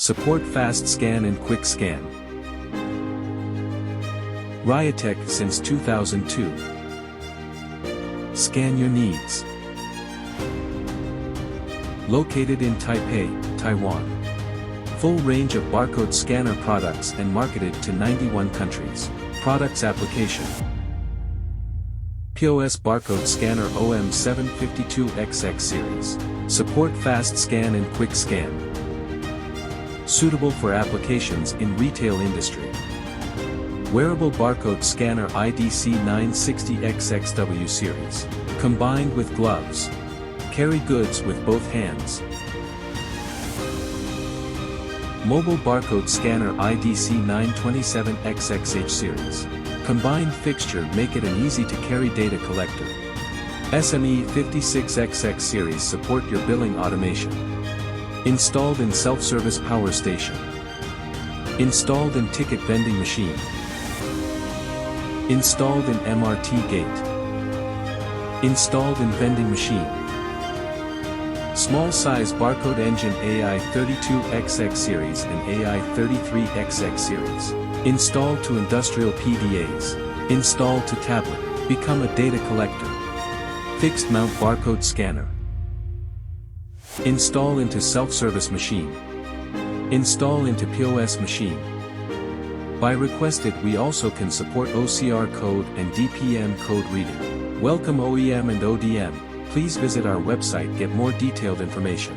Support fast scan and quick scan. RIOTEC since 2002. Scan your needs. Located in Taipei, Taiwan. Full range of barcode scanner products and marketed to 91 countries. Products application. POS barcode scanner OM752XX series. Support fast scan and quick scan. Suitable for applications in retail industry. Wearable barcode scanner IDC960XXW series. Combined with gloves. Carry goods with both hands. Mobile barcode scanner IDC927XXH series. Combined fixture make it an easy to carry data collector. SME56XX series support your billing automation. Installed in self-service power station. Installed in ticket vending machine. Installed in MRT gate. Installed in vending machine. Small size barcode engine AI32XX series and AI33XX series. Installed to industrial PDAs. Installed to tablet. Become a data collector. Fixed mount barcode scanner. Install into self-service machine. Install into POS machine. By requested we also can support OCR code and DPM code reading. Welcome OEM and ODM, please visit our website get more detailed information.